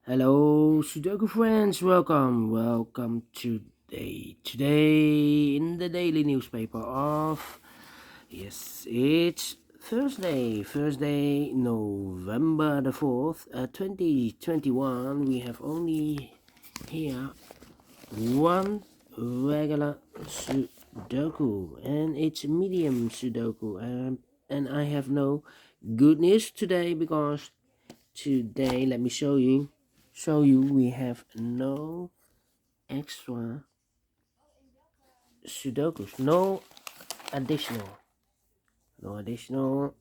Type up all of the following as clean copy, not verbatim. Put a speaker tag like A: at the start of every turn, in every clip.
A: Hello, Sudoku friends. Welcome today in the daily newspaper of it's Thursday, November the 4th, 2021. We have only here one regular Sudoku, and it's Medium Sudoku, and I have no good news today because today let me show you we have no extra Sudokus, additional no additional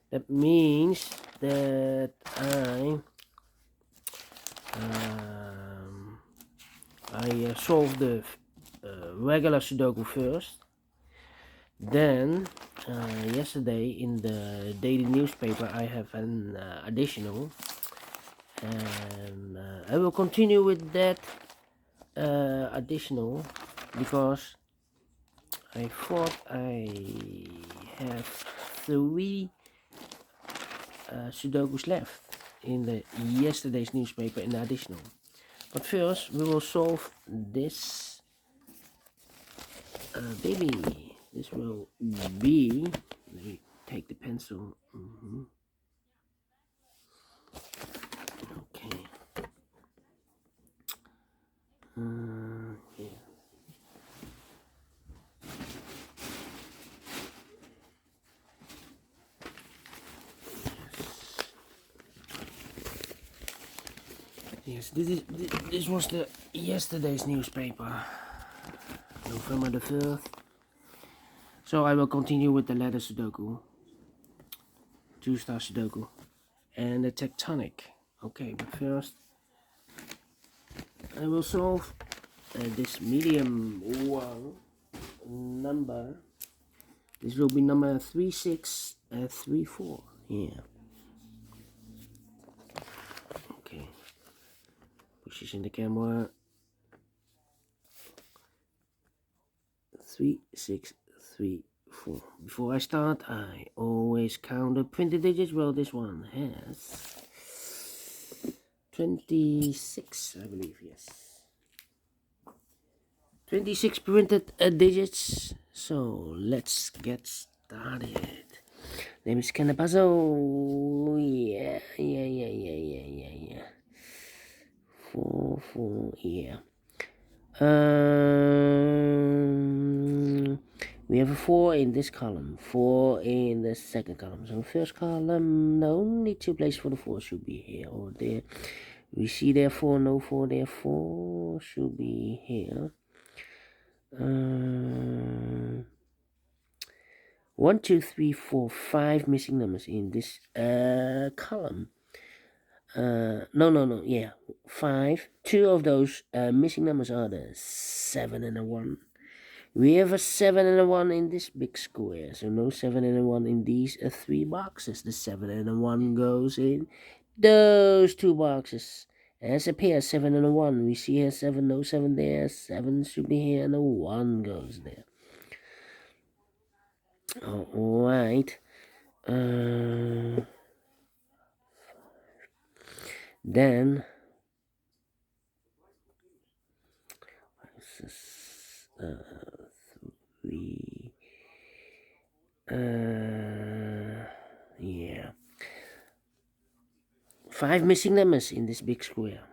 A: that means that I solve the regular Sudoku first, then yesterday in the daily newspaper I have an additional, and I will continue with that additional because I thought I have three Sudokus left in the yesterday's newspaper in the additional. But first we will solve this baby. This will be, let me take the pencil. Okay. Yeah. Yes, this was the yesterday's newspaper, November the 3rd. So I will continue with the letter Sudoku, 2-star Sudoku, and the tectonic. Okay, but first I will solve this medium one number. This will be number 3634. Yeah. Okay. Position the camera. 3634. Before I start, I always count the printed digits. Well, this one has 26, I believe. Yes, 26 printed digits. So let's get started. Let me scan the puzzle. Yeah. 4, yeah. We have a 4 in this column, 4 in the second column. So first column, no need to place for the 4 should be here or there. We see there 4, no 4 there, 4 should be here. 1, 2, 3, 4, 5 missing numbers in this column. No, yeah, 5. 2 of those missing numbers are the 7 and a 1. We have a 7 and a 1 in this big square, so no 7 and a 1 in these 3 boxes. The 7 and a 1 goes in those 2 boxes. As a pair, 7 and a 1. We see here 7, no 7 there, 7 should be here, and a 1 goes there. Alright. Then three. Yeah. 5 missing numbers in this big square.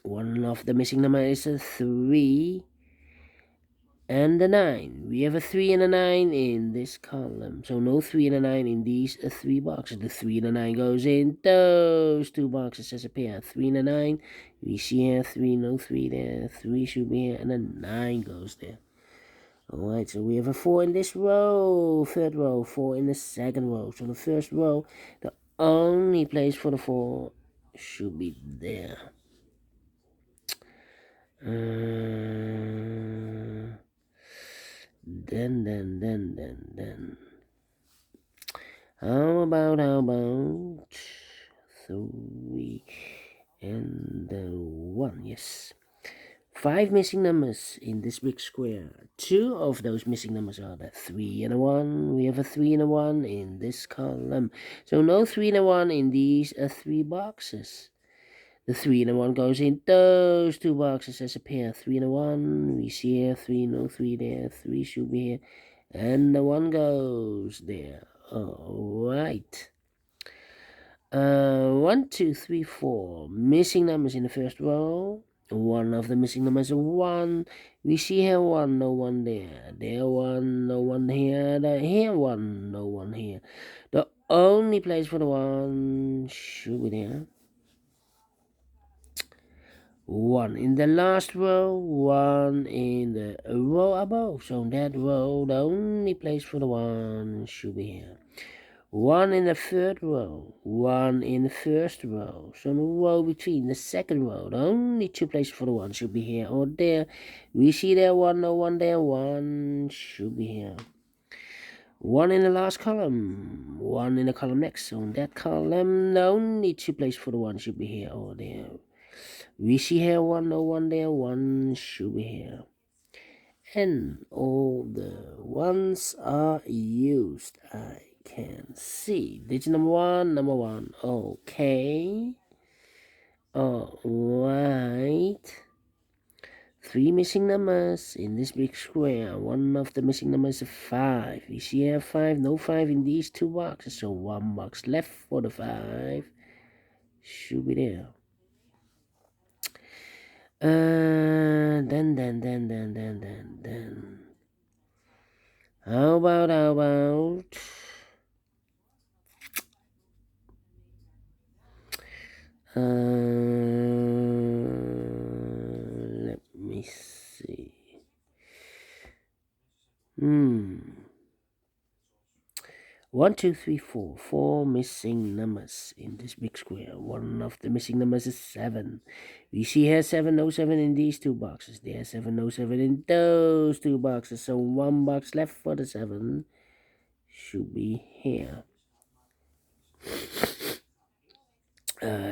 A: One of the missing number is a 3 and a 9. We have a 3 and a 9 in this column. So no 3 and a 9 in these 3 boxes. The 3 and a 9 goes in those 2 boxes as a pair. 3 and a 9. We see here 3, no 3 there. 3 should be here and a 9 goes there. Alright, so we have a 4 in this row. Third row. 4 in the second row. So the first row, the only place for the 4 should be there. Then. How about 3 and 1? Yes. 5 missing numbers in this big square. two of those missing numbers are the 3 and a 1. We have a 3 and a 1 in this column. So no 3 and a 1 in these 3 boxes. The 3 and a 1 goes in those 2 boxes as a pair. 3 and a 1, we see here, 3, no 3 there, 3 should be here, and the 1 goes there. Alright. 1, 2, 3, 4. Missing numbers in the first row. One of the missing numbers is 1. We see here 1, no 1 there. There 1, no 1 here. Here 1, no 1 here. The only place for the 1 should be there. 1 in the last row, 1 in the row above. So in that row, the only place for the 1 should be here. 1 in the third row, 1 in the first row. So in the row between the second row, the only 2 places for the 1 should be here or there. We see there 1, no 1 there, 1 should be here. 1 in the last column, 1 in the column next. So in that column, the only 2 places for the 1 should be here or there. We see here 1, no 1 there, 1 should be here. And all the 1s are used. I can see. Digit number 1. Okay. Alright. 3 missing numbers in this big square. One of the missing numbers is 5. We see here 5, no 5 in these 2 boxes. So 1 box left for the 5. Should be there. Then. How about, let me see. 1, 2, 3, 4. 4 missing numbers in this big square. One of the missing numbers is 7. We see here 7, no 7 in these 2 boxes. There 7, no 7 in those 2 boxes. So 1 box left for the 7 should be here.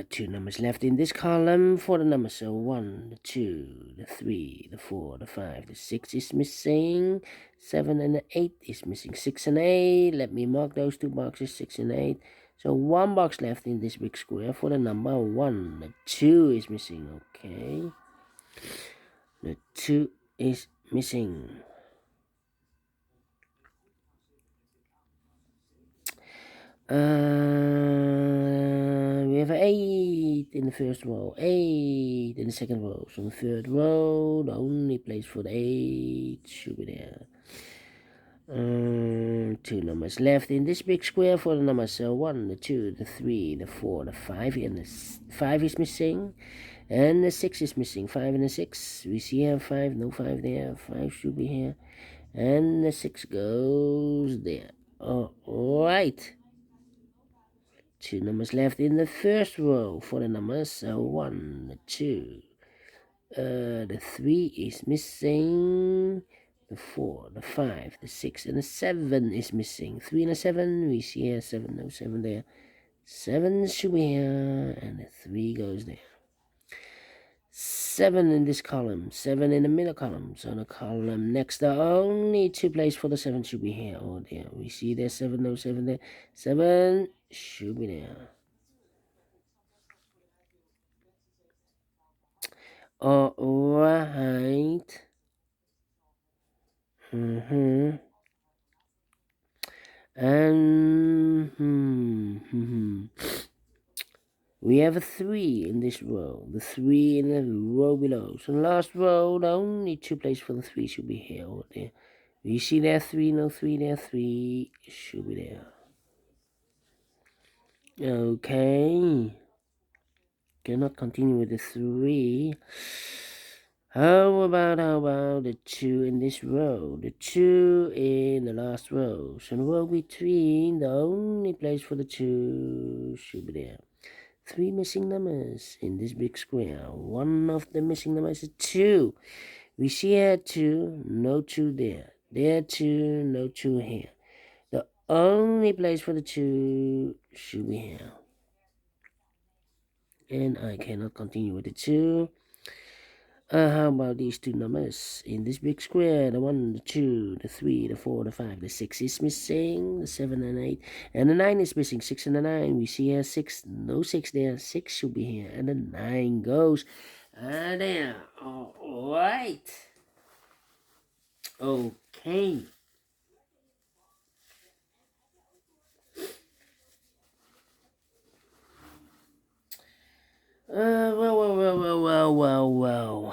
A: 2 numbers left in this column for the numbers. So 1, the 2, the 3, the 4, the 5, the 6 is missing. 7 and the 8 is missing. 6 and 8. Let me mark those 2 boxes, 6 and 8. So 1 box left in this big square for the number 1. The 2 is missing. Okay. The 2 is missing. We have 8 in the first row, 8 in the second row. So in the third row, the only place for the 8 should be there. 2 numbers left in this big square for the numbers. So 1, the 2, the 3, the 4, the 5, and the 5 is missing. And the 6 is missing. 5 and the 6. We see here 5, no 5 there. 5 should be here. And the 6 goes there. Alright. 2 numbers left in the first row for the numbers. So 1, the 2, the 3 is missing. The 4, the 5, the 6, and the 7 is missing. 3 and a 7, we see here 7, no 7 there. 7 should be here, and the 3 goes there. 7 in this column, 7 in the middle column. So the column next, the only 2 places for the 7 should be here or there. We see there 7, no 7 there. 7 should be there. Alright. And we have a 3 in this row. The 3 in the row below. So the last row, the only 2 places for the 3 should be here or there. We see there 3, no 3 there. 3 should be there. Okay. Cannot continue with the 3. How about the 2 in this row? The 2 in the last row. So in the row between, the only place for the 2 should be there. 3 missing numbers in this big square. One of the missing numbers is 2. We see here 2, no 2 there. There 2, no 2 here. The only place for the 2 should be here. And I cannot continue with the 2. How about these two numbers in this big square? The 1, the 2, the 3, the 4, the 5, the 6 is missing, the 7 and 8, and the 9 is missing. 6 and the 9, we see here 6, no 6 there, 6 should be here, and the 9 goes there. Alright. Okay. Well.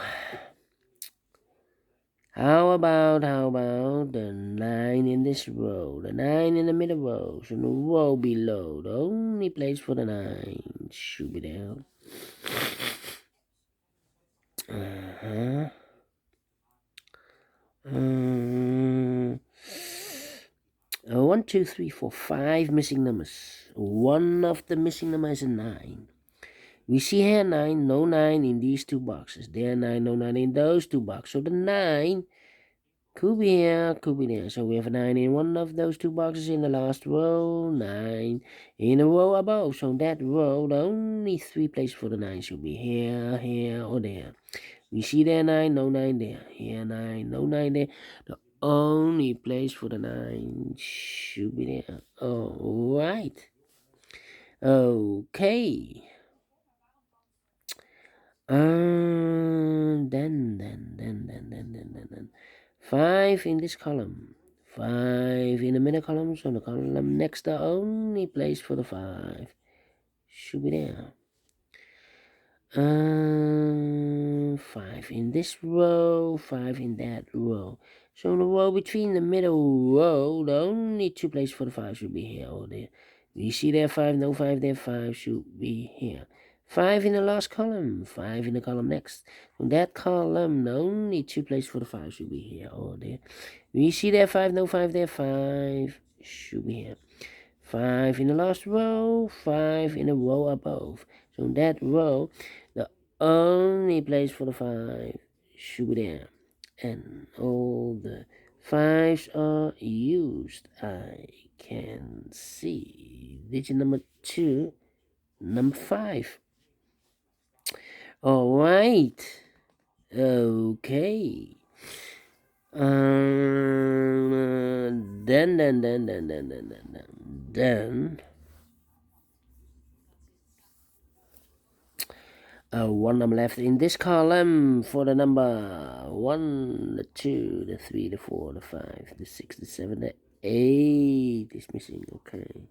A: How about the 9 in this row? The 9 in the middle row. So the row below, the only place for the 9 should be there. Uh-huh. 1, 2, 3, 4, 5 missing numbers. One of the missing numbers is a 9. We see here 9, no 9 in these two boxes. There 9, no 9 in those two boxes. So the 9 could be here, could be there. So we have a 9 in one of those two boxes in the last row, 9 in a row above. So that row, the only 3 places for the 9 should be here, here, or there. We see there 9, no 9 there. Here 9, no 9 there. The only place for the 9 should be there. Alright. Okay. Then. 5 in this column. 5 in the middle column. So the column next, the only place for the 5 should be there. 5 in this row, 5 in that row. So the row between the middle row, the only 2 places for the 5 should be here or there. You see there 5, no 5 there, 5 should be here. 5 in the last column, 5 in the column next. From that column, the only 2 places for the 5 should be here or there. You see there 5, no 5 there, 5 should be here. 5 in the last row, 5 in the row above. So in that row, the only place for the 5 should be there. And all the 5s are used. I can see digit number 2, number 5. Alright. Okay. Then one number left in this column for the number 1, the 2, the 3, the 4, the 5, the 6, the 7, the 8 is missing. Okay.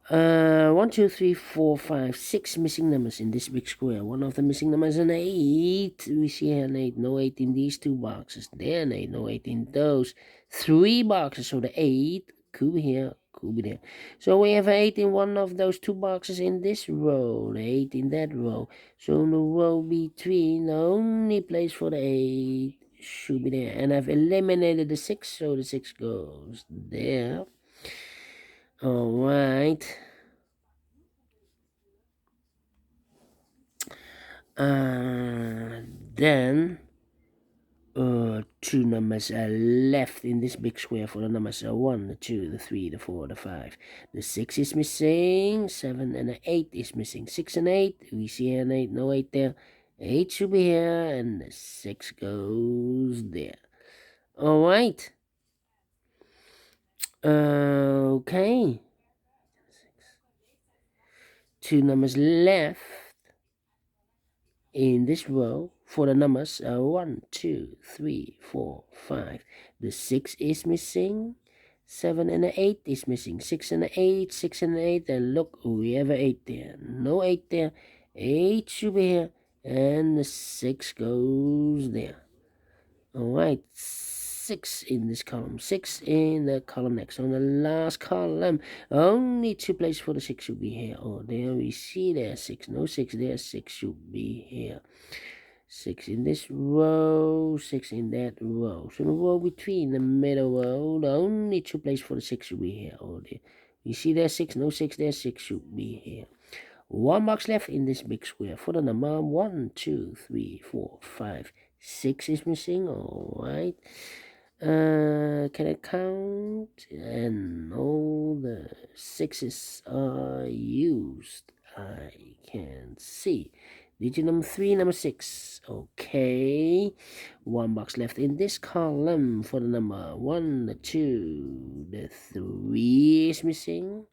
A: 1, 2, 3, 4, 5, 6 missing numbers in this big square. One of the missing numbers is an 8. We see here an 8. No 8 in these two boxes. There an 8. No 8 in those 3 boxes. So the 8 could be here, could be there. So we have an 8 in one of those 2 boxes in this row. The 8 in that row. So in the row between, the only place for the 8 should be there. And I've eliminated the 6, so the 6 goes there. Alright. Then 2 numbers are left in this big square for the numbers 1, the 2, the 3, the 4, the 5. The 6 is missing, 7 and the 8 is missing. 6 and 8, we see an 8, no 8 there. 8 should be here, and the 6 goes there. Alright. Okay. 2 numbers left in this row for the numbers 1, 2, 3, 4, 5. The 6 is missing. 7 and the 8 is missing. 6 and the 8, 6 and the 8. And look, we have an 8 there. No 8 there. 8 should be here. And the 6 goes there. Alright. 6 in this column. 6 in the column next. On the last column, only 2 places for the 6 should be here. Oh, there we see there 6. No 6 there. 6 should be here. 6 in this row, 6 in that row. So the row between the middle row, the only 2 places for the 6 should be here. Oh, there. You see there 6, no 6 there, 6 should be here. 1 box left in this big square for the number 1, 2, 3, 4, 5, 6 is missing. Alright. Can I count? And all the 6s are used. I can see. Digit number 3, number 6. Okay. 1 box left in this column for the number 1, the 2, the 3 is missing.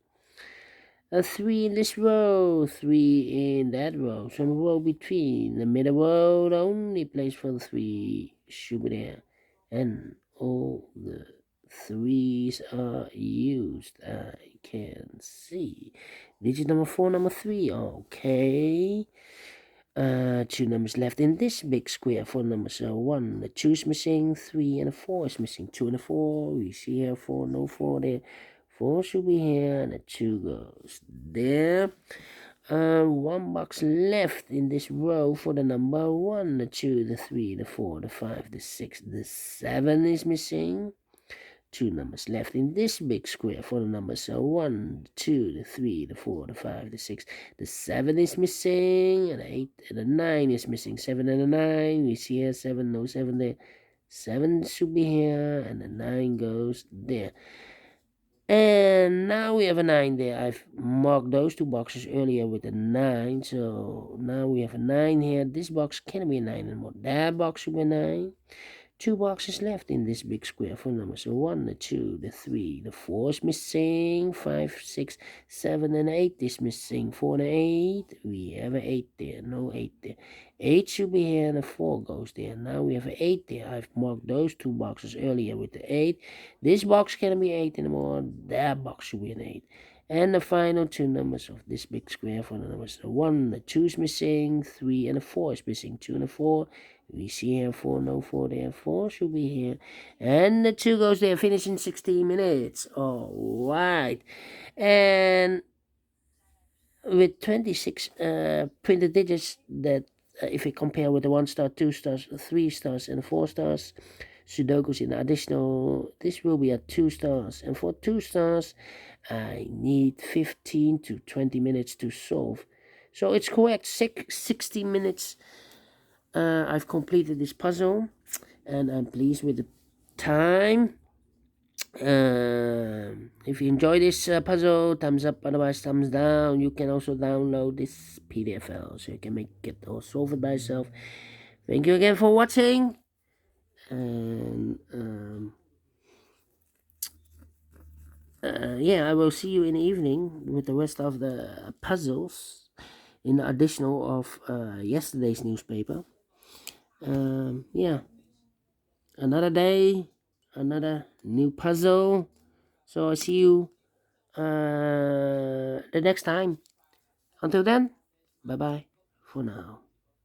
A: A 3 in this row, 3 in that row. So the row between the middle row, the only place for the 3 should be there. And all the 3s are used. I can see. Digit number 4, number 3. Okay. 2 numbers left in this big square. 4 numbers. 1, the 2 is missing. 3 and a 4 is missing. 2 and a 4. We see here 4, no 4 there. 4 should be here, and a 2 goes there. 1 box left in this row for the number 1, the 2, the 3, the 4, the 5, the 6, the 7 is missing. 2 numbers left in this big square for the numbers 1, the 2, the 3, the 4, the 5, the 6, the 7 is missing, and 8 and a 9 is missing. 7 and a 9, we see here 7, no 7 there. 7 should be here, and the 9 goes there. And now we have a 9 there. I've marked those 2 boxes earlier with a 9. So now we have a 9 here. This box can't be a 9 anymore. That box should be a 9. 2 boxes left in this big square for numbers. So 1, the 2, the 3, the 4 is missing. 5, 6, 7, and 8 is missing. 4 and 8. We have an 8 there. No 8 there. 8 should be here, and a 4 goes there. Now we have an 8 there. I've marked those 2 boxes earlier with the 8. This box can't be 8 anymore. That box should be an 8. And the final 2 numbers of this big square for the numbers. The 1, the 2 is missing. 3 and a 4 is missing. 2 and a 4. We see here 4, no 4 there. 4 should be here. And the 2 goes there. Finish in 16 minutes. All right. And with 26 printed digits, that if we compare with the 1 star, 2 stars, 3 stars, and 4 stars, Sudokus in additional, this will be at 2 stars. And for 2 stars, I need 15 to 20 minutes to solve. So it's correct, 60 minutes. I've completed this puzzle, and I'm pleased with the time. If you enjoy this puzzle, thumbs up, otherwise thumbs down. You can also download this PDF file so you can make it or solve it by yourself. Thank you again for watching, and yeah, I will see you in the evening with the rest of the puzzles in the additional of yesterday's newspaper. Yeah, another day, another new puzzle. So I see you the next time. Until then, bye bye for now.